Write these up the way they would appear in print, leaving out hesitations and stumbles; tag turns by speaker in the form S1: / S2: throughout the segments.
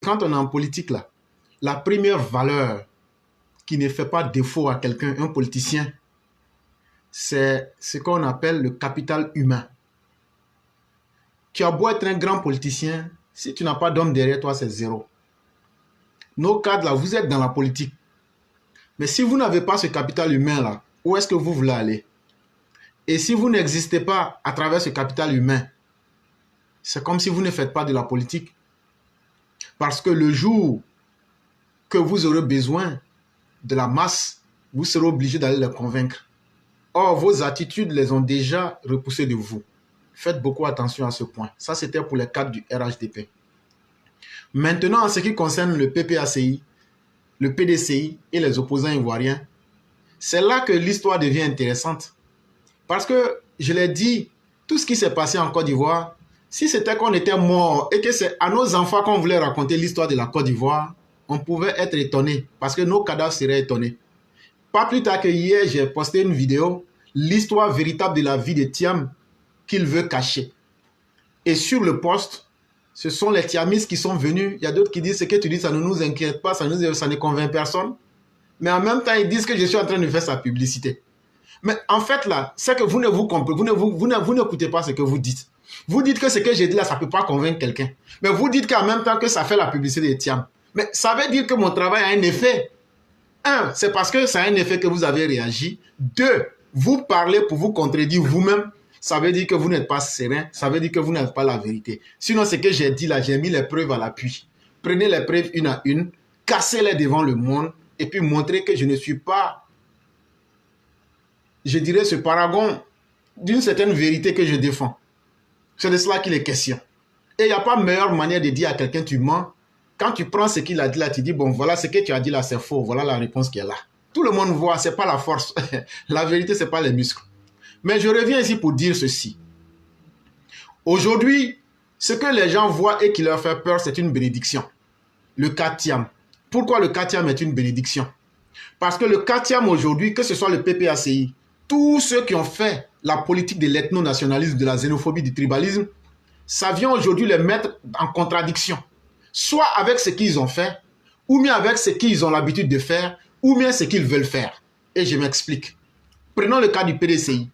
S1: Quand on est en politique, là, la première valeur qui ne fait pas défaut à quelqu'un, un politicien, c'est ce qu'on appelle le capital humain. Tu as beau être un grand politicien, si tu n'as pas d'homme derrière toi, c'est zéro. Nos cadres, là, vous êtes dans la politique. Mais si vous n'avez pas ce capital humain-là, où est-ce que vous voulez aller? Et si vous n'existez pas à travers ce capital humain, c'est comme si vous ne faites pas de la politique. Parce que le jour que vous aurez besoin de la masse, vous serez obligé d'aller les convaincre. Or, vos attitudes les ont déjà repoussés de vous. Faites beaucoup attention à ce point. Ça, c'était pour les cadres du RHDP. Maintenant, en ce qui concerne le PPACI, le PDCI et les opposants ivoiriens, c'est là que l'histoire devient intéressante. Parce que, je l'ai dit, tout ce qui s'est passé en Côte d'Ivoire, si c'était qu'on était mort et que c'est à nos enfants qu'on voulait raconter l'histoire de la Côte d'Ivoire, on pouvait être étonné parce que nos cadavres seraient étonnés. Pas plus tard que hier, j'ai posté une vidéo, l'histoire véritable de la vie de Thiam qu'il veut cacher. Et sur le post, ce sont les Thiamistes qui sont venus. Il y a d'autres qui disent ce que tu dis, ça ne nous inquiète pas, ça ne convainc personne. Mais en même temps, ils disent que je suis en train de faire sa publicité. Mais en fait, là, c'est que vous ne vous comprenez, vous n'écoutez pas ce que vous dites. Vous dites que ce que j'ai dit là, ça ne peut pas convaincre quelqu'un. Mais vous dites qu'en même temps que ça fait la publicité de Thiam. Mais ça veut dire que mon travail a un effet. Un, c'est parce que ça a un effet que vous avez réagi. Deux, vous parlez pour vous contredire vous-même. Ça veut dire que vous n'êtes pas serein. Ça veut dire que vous n'avez pas la vérité. Sinon, ce que j'ai dit là, j'ai mis les preuves à l'appui. Prenez les preuves une à une, cassez-les devant le monde et puis montrez que je ne suis pas, je dirais, ce paragon d'une certaine vérité que je défends. C'est de cela qu'il est question. Et il n'y a pas meilleure manière de dire à quelqu'un tu mens. Quand tu prends ce qu'il a dit là, tu dis bon voilà ce que tu as dit là c'est faux, voilà la réponse qui est là. Tout le monde voit, c'est pas la force. La vérité, c'est pas les muscles. Mais je reviens ici pour dire ceci. Aujourd'hui, ce que les gens voient et qui leur fait peur, c'est une bénédiction. Le cas Thiam. Pourquoi le cas Thiam est une bénédiction? Parce que le cas Thiam aujourd'hui, que ce soit le PPACI, tous ceux qui ont fait la politique de l'ethno-nationalisme, de la xénophobie, du tribalisme, ça vient aujourd'hui les mettre en contradiction. Soit avec ce qu'ils ont fait, ou bien avec ce qu'ils ont l'habitude de faire, ou bien ce qu'ils veulent faire. Et je m'explique. Prenons le cas du PDCI.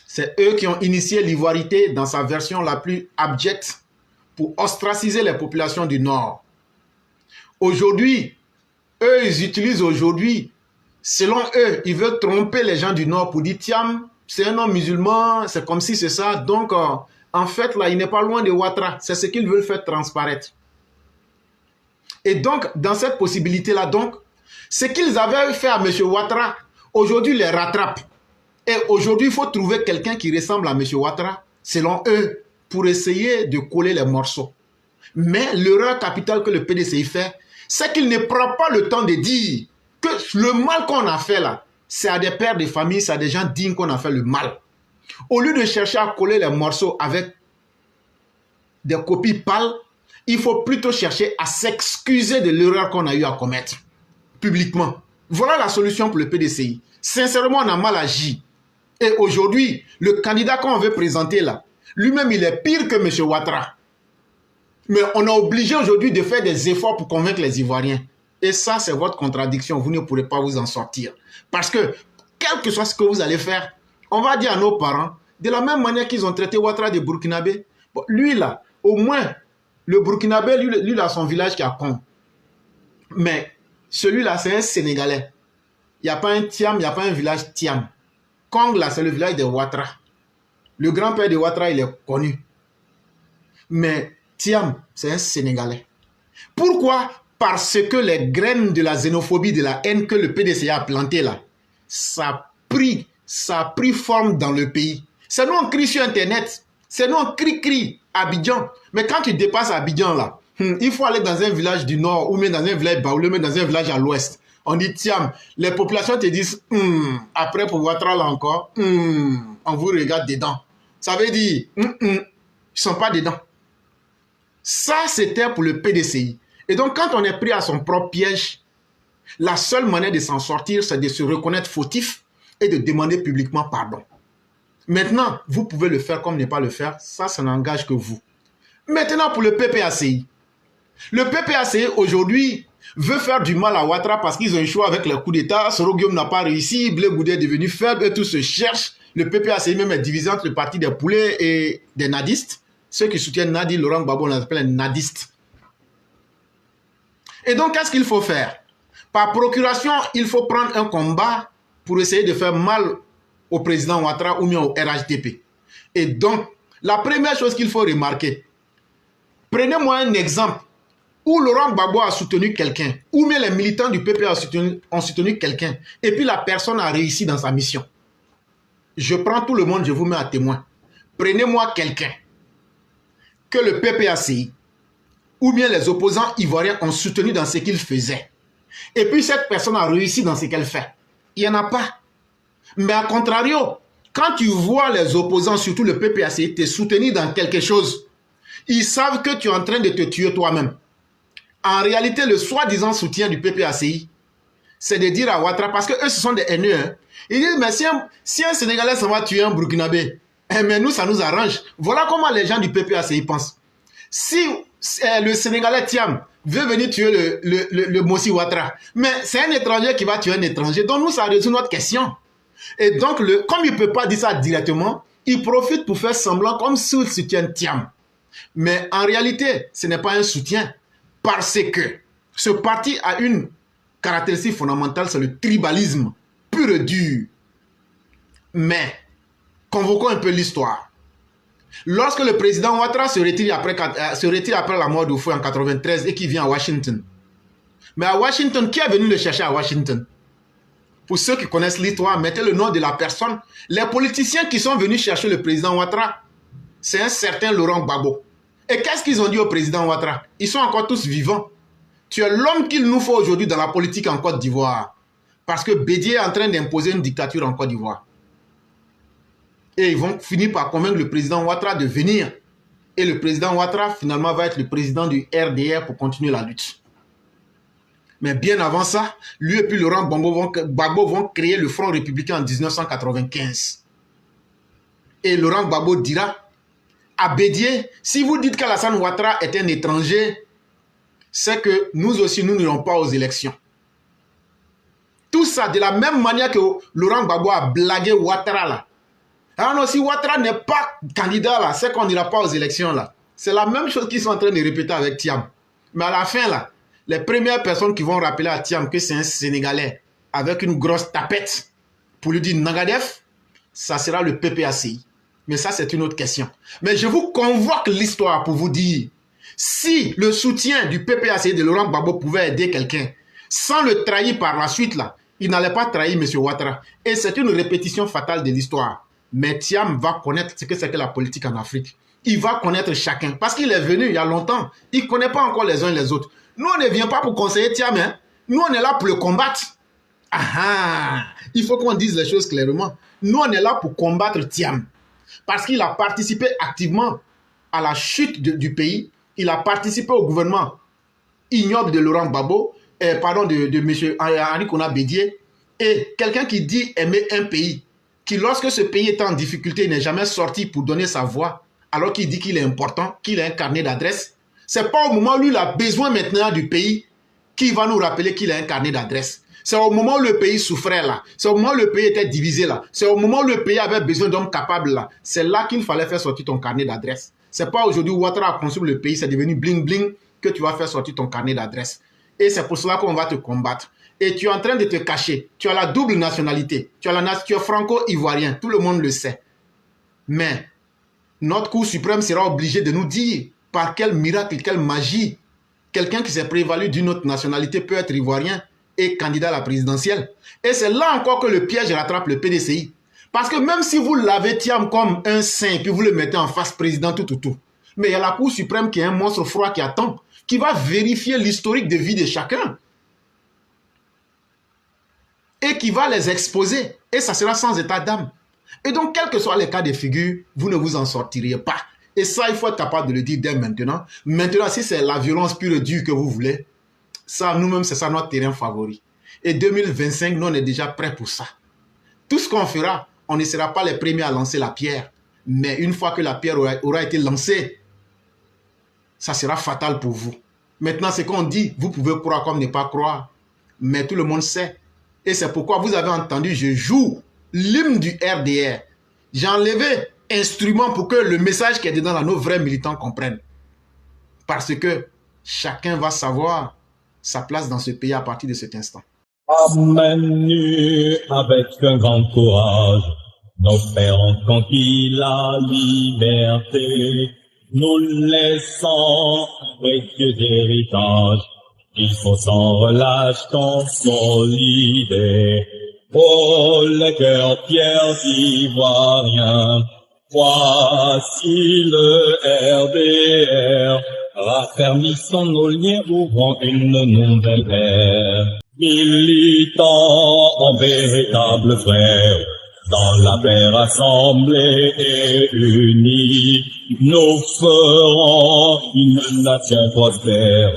S1: C'est eux qui ont initié l'ivoirité dans sa version la plus abjecte pour ostraciser les populations du Nord. Aujourd'hui, eux, ils utilisent aujourd'hui, selon eux, ils veulent tromper les gens du Nord pour dire Thiam, c'est un homme musulman, c'est comme si c'est ça. Donc, en fait, là, il n'est pas loin de Ouattara. C'est ce qu'ils veulent faire transparaître. Et donc, dans cette possibilité-là, donc, ce qu'ils avaient fait à M. Ouattara, aujourd'hui, les rattrape. Et aujourd'hui, il faut trouver quelqu'un qui ressemble à M. Ouattara, selon eux, pour essayer de coller les morceaux. Mais l'erreur capitale que le PDCI fait, c'est qu'il ne prend pas le temps de dire que le mal qu'on a fait là, c'est à des pères de famille, c'est à des gens dignes qu'on a fait le mal. Au lieu de chercher à coller les morceaux avec des copies pâles, il faut plutôt chercher à s'excuser de l'erreur qu'on a eu à commettre publiquement. Voilà la solution pour le PDCI. Sincèrement, on a mal agi. Et aujourd'hui, le candidat qu'on veut présenter là, lui-même, il est pire que M. Ouattara. Mais on a obligé aujourd'hui de faire des efforts pour convaincre les Ivoiriens. Et ça, c'est votre contradiction. Vous ne pourrez pas vous en sortir. Parce que, quel que soit ce que vous allez faire, on va dire à nos parents, de la même manière qu'ils ont traité Ouattara de Burkinabé, bon, lui là, au moins, le Burkinabé, lui il a son village qui a con. Mais celui-là, c'est un Sénégalais. Il n'y a pas un Thiam, il n'y a pas un village Thiam. Kong, là, c'est le village de Ouattara. Le grand-père de Ouattara, il est connu. Mais Thiam, c'est un Sénégalais. Pourquoi? Parce que les graines de la xénophobie, de la haine que le PDCA a planté là, ça a pris forme dans le pays. C'est nous on crie sur Internet. C'est nous on crie Abidjan. Mais quand tu dépasses Abidjan là, il faut aller dans un village du nord ou même dans un village baoulé, même dans un village à l'ouest. On dit Thiam, les populations te disent après pour Ouattara là encore, on vous regarde dedans. Ça veut dire ils ne sont pas dedans. Ça c'était pour le PDCI. Et donc quand on est pris à son propre piège, la seule manière de s'en sortir, c'est de se reconnaître fautif et de demander publiquement pardon. Maintenant, vous pouvez le faire comme ne pas le faire, ça n'engage que vous. Maintenant pour le PPACI. Le PPAC aujourd'hui veut faire du mal à Ouattara parce qu'ils ont échoué avec le coup d'État. Soro Guillaume n'a pas réussi, Blé Goudé est devenu faible et tout se cherche. Le PPAC même est divisé entre le parti des poulets et des nadistes. Ceux qui soutiennent Nadi, Laurent Gbagbo, on les appelle les nadistes. Et donc, qu'est-ce qu'il faut faire? Par procuration, il faut prendre un combat pour essayer de faire mal au président Ouattara ou bien au RHDP. Et donc, la première chose qu'il faut remarquer, prenez-moi un exemple où Laurent Gbagbo a soutenu quelqu'un, ou bien les militants du PPA ont soutenu quelqu'un, et puis la personne a réussi dans sa mission. Je prends tout le monde, je vous mets à témoin. Prenez-moi quelqu'un que le PPACI ou bien les opposants ivoiriens ont soutenu dans ce qu'il faisait. Et puis cette personne a réussi dans ce qu'elle fait. Il n'y en a pas. Mais à contrario, quand tu vois les opposants, surtout le PPACI, te soutenir dans quelque chose, ils savent que tu es en train de te tuer toi-même. En réalité, le soi-disant soutien du PPACI, c'est de dire à Ouattara, parce qu'eux, ce sont des haineux, hein. Ils disent, mais si un Sénégalais s'en va tuer un Burkinabé, mais nous, ça nous arrange. Voilà comment les gens du PPACI pensent. Si le Sénégalais Thiam veut venir tuer le Mossi Ouattara, mais c'est un étranger qui va tuer un étranger, donc nous, ça résout notre question. Et donc, comme il ne peut pas dire ça directement, il profite pour faire semblant comme s'il soutient Thiam. Mais en réalité, ce n'est pas un soutien, parce que ce parti a une caractéristique fondamentale, c'est le tribalisme pur et dur. Mais, convoquons un peu l'histoire. Lorsque le président Ouattara se retire après la mort d'Oufoué en 1993 et qui vient à Washington. Mais à Washington, qui est venu le chercher à Washington? Pour ceux qui connaissent l'histoire, mettez le nom de la personne. Les politiciens qui sont venus chercher le président Ouattara, c'est un certain Laurent Gbagbo. Et qu'est-ce qu'ils ont dit au président Ouattara? Ils sont encore tous vivants. Tu es l'homme qu'il nous faut aujourd'hui dans la politique en Côte d'Ivoire. Parce que Bédié est en train d'imposer une dictature en Côte d'Ivoire. Et ils vont finir par convaincre le président Ouattara de venir. Et le président Ouattara, finalement, va être le président du RDR pour continuer la lutte. Mais bien avant ça, lui et puis Laurent Gbagbo vont créer le Front républicain en 1995. Et Laurent Gbagbo dira à Bédié, si vous dites qu'Alassane Ouattara est un étranger, c'est que nous aussi, nous n'irons pas aux élections. Tout ça, de la même manière que Laurent Gbagbo a blagué Ouattara là. Ah non, si Ouattara n'est pas candidat là, c'est qu'on n'ira pas aux élections là. C'est la même chose qu'ils sont en train de répéter avec Thiam. Mais à la fin là, les premières personnes qui vont rappeler à Thiam que c'est un Sénégalais avec une grosse tapette pour lui dire Nagadef, ça sera le PPACI. Mais ça, c'est une autre question. Mais je vous convoque l'histoire pour vous dire, si le soutien du PPACI de Laurent Gbagbo pouvait aider quelqu'un, sans le trahir par la suite là, il n'allait pas trahir M. Ouattara. Et c'est une répétition fatale de l'histoire. Mais Thiam va connaître ce que c'est que la politique en Afrique. Il va connaître chacun. Parce qu'il est venu il y a longtemps. Il ne connaît pas encore les uns et les autres. Nous, on ne vient pas pour conseiller Thiam. Hein. Nous, on est là pour le combattre. Ah, il faut qu'on dise les choses clairement. Nous, on est là pour combattre Thiam. Parce qu'il a participé activement à la chute du pays. Il a participé au gouvernement ignoble de Laurent Gbagbo, de M. Henri Konan Bédié. Et quelqu'un qui dit aimer un pays, qui lorsque ce pays est en difficulté, n'est jamais sorti pour donner sa voix, alors qu'il dit qu'il est important, qu'il a un carnet d'adresse. C'est pas au moment où il a besoin maintenant du pays qu'il va nous rappeler qu'il a un carnet d'adresse. C'est au moment où le pays souffrait là. C'est au moment où le pays était divisé là. C'est au moment où le pays avait besoin d'hommes capables là. C'est là qu'il fallait faire sortir ton carnet d'adresse. C'est pas aujourd'hui où Ouattara a construit le pays, c'est devenu bling bling que tu vas faire sortir ton carnet d'adresse. Et c'est pour cela qu'on va te combattre. Et tu es en train de te cacher. Tu as la double nationalité. Tu es franco-ivoirien. Tout le monde le sait. Mais notre Cour suprême sera obligée de nous dire par quel miracle, quelle magie, quelqu'un qui s'est prévalu d'une autre nationalité peut être ivoirien et candidat à la présidentielle. Et c'est là encore que le piège rattrape le PDCI. Parce que même si vous l'avez Thiam comme un saint, puis vous le mettez en face président, tout. Mais il y a la Cour suprême qui est un monstre froid qui attend, qui va vérifier l'historique de vie de chacun. Et qui va les exposer. Et ça sera sans état d'âme. Et donc, quels que soient les cas de figure, vous ne vous en sortirez pas. Et ça, il faut être capable de le dire dès maintenant. Maintenant, si c'est la violence pure et dure que vous voulez, ça, nous-mêmes, c'est ça notre terrain favori. Et 2025, nous, on est déjà prêts pour ça. Tout ce qu'on fera, on ne sera pas les premiers à lancer la pierre. Mais une fois que la pierre aura été lancée, ça sera fatal pour vous. Maintenant, c'est qu'on dit, vous pouvez croire comme ne pas croire, mais tout le monde sait. Et c'est pourquoi vous avez entendu, je joue l'hymne du RDR. J'ai enlevé instrument pour que le message qui est dedans, là, nos vrais militants comprennent. Parce que chacun va savoir sa place dans ce pays à partir de cet instant.
S2: Amène-nous avec un grand courage, nos pères ont conquis la liberté, nous laissons un précieux héritage, il faut sans relâche consolider. Oh, les cœurs fiers d'ivoiriens, voici le RDR, raffermissons nos liens, ouvrons une nouvelle ère. Militants en véritables frères, dans la paix rassemblée et unie, nous ferons une nation prospère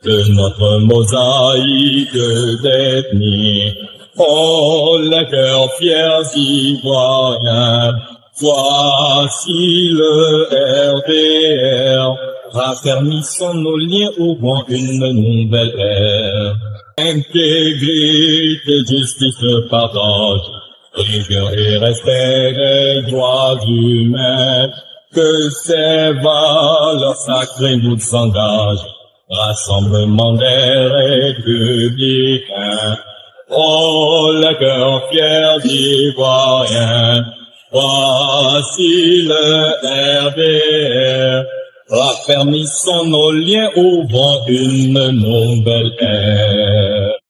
S2: de notre mosaïque d'ethnie. Oh, les cœurs fiers ivoiriens, voici le RDR, raffermissons nos liens, ouvrons une nouvelle ère. Intégrité, justice, partage, rigueur et respect des droits humains, que ces valeurs sacrées nous engagent, rassemblement des républicains. Oh, le cœur fier d'Ivoiriens, voici le RDR, raffermissons nos liens, ouvrons une nouvelle ère.